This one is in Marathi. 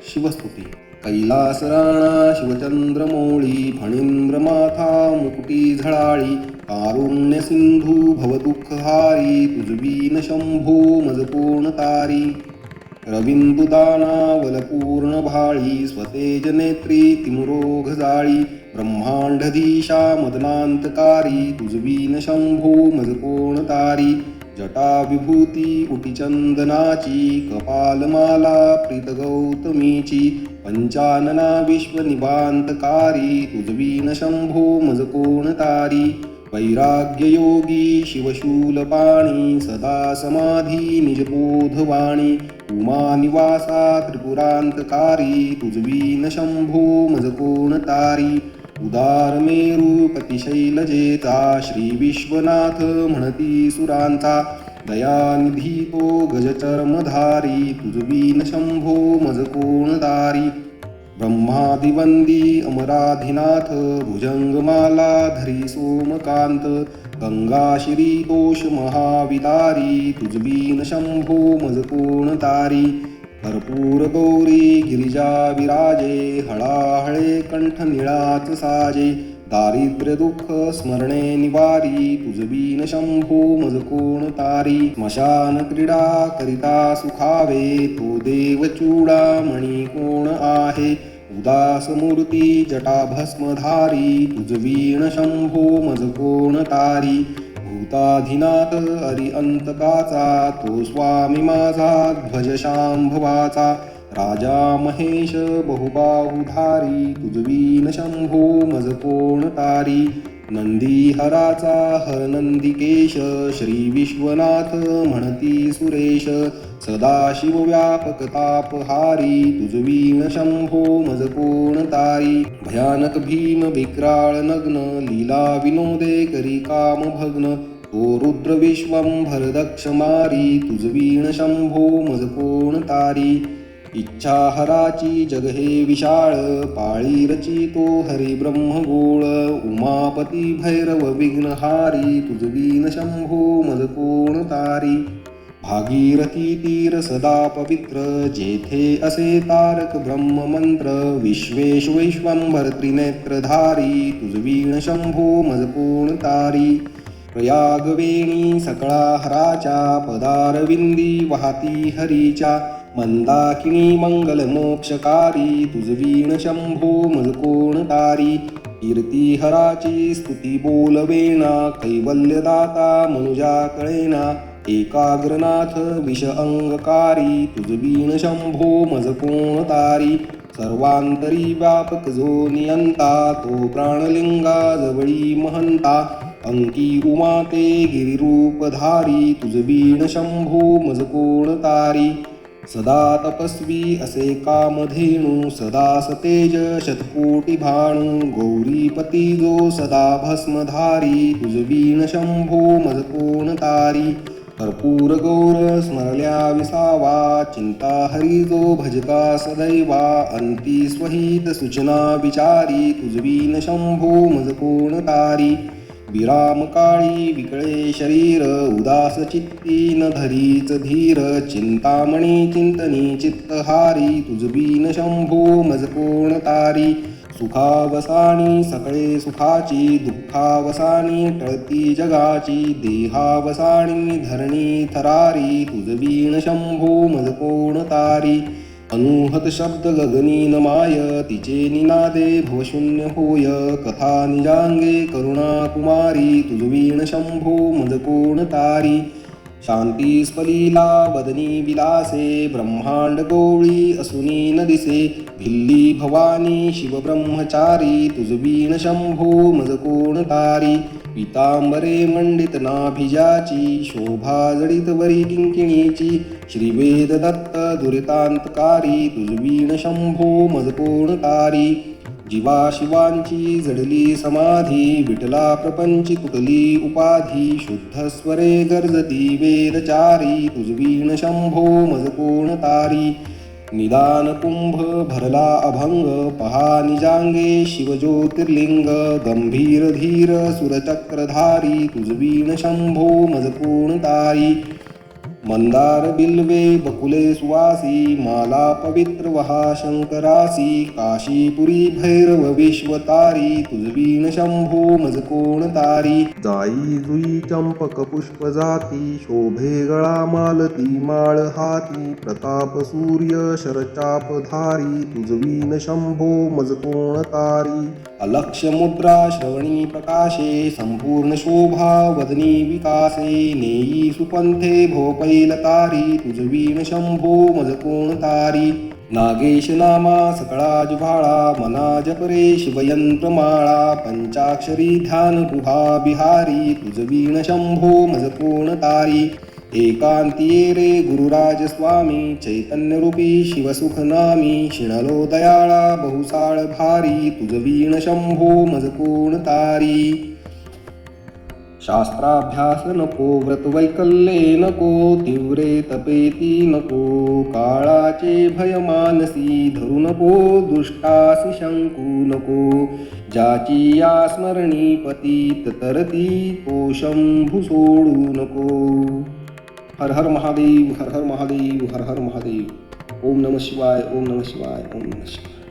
शिवस्तुती. कैलास राणा शिवचंद्रमौळी फणींद्र माथा मुकुटी झळाळी कारुण्य सिंधू भवदुःखहारी तुझबीन शंभो मज कोण तारी. रविंदुदाना वलपूर्ण भाळी स्वतेज नेत्री तिमुरोघ जाळी ब्रह्मांडधीशा मदनांतकारी तुझबीन शंभो मज कोण तारी. जटा विभूती उटिचंदनाची कपालमाला प्रीत गौतमीची पंचानना विश्वनिबांतकारी तुझबीन शंभो मज कोण तारी. वैराग्ययोगी शिवशूलपाणी सदा समाधी निजबोधवाणी उमानिवासा त्रिपुरांतकारी तुझबीन शंभो मज कोण तारी. उदार मेरू पतिशैलजेता श्री विश्वनाथ म्हणती सुरांचा दयानिधी तो गजचर्मधारी तुझबीन शंभो मज कोण तारी. ब्रह्मादिवंदी अमराधिनाथ भुजंगमाला धरी सोमकांत गंगाशिरी दोष महाविदारी तुझबीन शंभो मज कोण तारी. कर्पूर गौरी गिरिजा विराजे हळाहळे कंठ निळाच साजे दारिद्र्य दुःख स्मरणे निवारी तुझबीन शंभो मज कोण तारी. स्मशान क्रीडा करिता सुखावे तो देव चूडामणी कोण आहे उदास मूर्ती जटा भस्मधारी तुझबीन शंभो मज कोण तारी. भूताधिनाथ अरिअंतकाचा तो स्वामी माझा ध्वज शांभवाचा राजा महेश बहुबाहुधारी तुझबीन शंभो मज कोण तारी. नंदीहराचा हरनंदिकेश श्री विश्वनाथ म्हणती सुरेश सदाशिव व्यापक तापहारी तुझबीन शंभो मज कोण तारी. भयानक भीम विक्राळ नग्न लीला विनोदे करी काम भग्न तो रुद्र विश्वंभर दक्ष मारी तुझबीन शंभो मज कोण तारी. इच्छाहराची जग हे विशाळ पाळी रचितो हरी ब्रह्मगोळ उमापती भैरव विघ्नहारी तुझबीन शंभो मज कोण तारी. भागीरथी तीर सदा पवित्र जेथे असे तारक ब्रह्ममंत्र विश्वेश वैश्वंभर त्रिनेत्रधारी तुझबीन शंभो मज कोण तारी. प्रयागवेणी सकळा हराच्या पदारविंदी वाहती हरीच्या मंदाकिनी मंगल मोक्षकारी तुझबीन शंभो मज कोण तारी. कीर्ती हराची स्तुती बोलवेना कैवल्यदाता मनुजा कळेना एकाग्रनाथ विष अंगकारी तुझबीन शंभो मज कोण तारी. सर्वांतरी व्यापक जो नियंता तो प्राणलिंगा जवळी महंता अंकी उमाते गिरिरूपधारी तुझबीन शंभो मज कोण तारी. सदा तपस्वी असे कामधेनु सदा सतेज शतकोटी भाणू गौरीपती जो सदा भस्मधारी तुझबीन शंभो मज कोण तारी. कर्पूर गौर स्मरल्या विसावा चिंता हरी जो भजका सदैवा अंती स्वहित सूचना विचारी तुझबीन शंभो मज कोण तारी. विराम काळी विकळे शरीर उदास चित्ती न धरीच धीर चिंतामणी चिंतनी चित्तहारी तुझबीन शंभो मज कोण तारी. सुखावसानी सकळे सुखाची दुःखावसानी टळती जगाची देहावसानी धरणी थरारी तुझबीन शंभो मज कोण तारी. अनुहत शब्द गगनी न माय तिचे निनादे भवशून्य होय कथा निजांगे करुणा कुमारी तुझबीन शंभो मज कोण तारी. शांती स्फलीला वदनी विलासे ब्रह्मांड गौळी असुनी न दिसे भिल्ली भवानी शिव ब्रह्मचारी तुझबीन शंभो मज कोण तारी. पितांबरे मंडित नाभिजाची शोभा जडित वरी किंकिणीची श्रीवेद दत्त दुरितांतकारी तुझबीन शंभो मज कोण तारी. जीवा शिवांची जडली समाधी विठला प्रपंची तुटली उपाधी शुद्ध स्वरे गर्जती वेदचारी तुझबीन शंभो मज कोण तारी. निदान कुंभ भरला अभंग पहा निजांगे शिवज्योतिर्लिंग गंभीर धीर सुरचक्रधारी तुझबीन शंभो मज कोण तारी. मंदार बिल्वे बकुले सुवासी माला पवित्र वहा शंकरासी काशीपुरी भैरव विश्वतारी तुझवीन शंभो मज कोण तारी जाई जुई चंपक पुष्प जाती शोभे गळा मालती माळ हाती प्रताप सूर्य शरचाप धारी तुझवीन शंभो मज कोण तारी अलक्ष्य मुद्रा श्रवणी प्रकाशे संपूर्ण शोभा वदनी विकासे नेयी सुपंथे भोपैल तारी तुझवीन शंभो मज कोण तारी नागेश नामा सकळा जिव्हाळा मना जपरे शिवयंत्र माळा पंचाक्षरी ध्यान गुहा बिहारी तुझवीन शंभो मज कोण तारी एकांतिये रे गुरुराज स्वामी चैतन्यरूपी शिवसुख नामी शिणलो दयाळा बहुसाळ भारी तुझवीण शंभो मज कोण तारी शास्त्राभ्यास नको व्रत वैकल्ये नको तीव्रे तपेती नको काळाचे भय मानसी धरू नको दुष्टासी शंकू नको ज्याची या स्मरणी पतीत तरती तो शंभू सोडू नको. हर हर महादेव, हर हर महादेव, हर हर महादेव. ओम नमः शिवाय, ओम नमः शिवाय, ओम नमः शिवाय.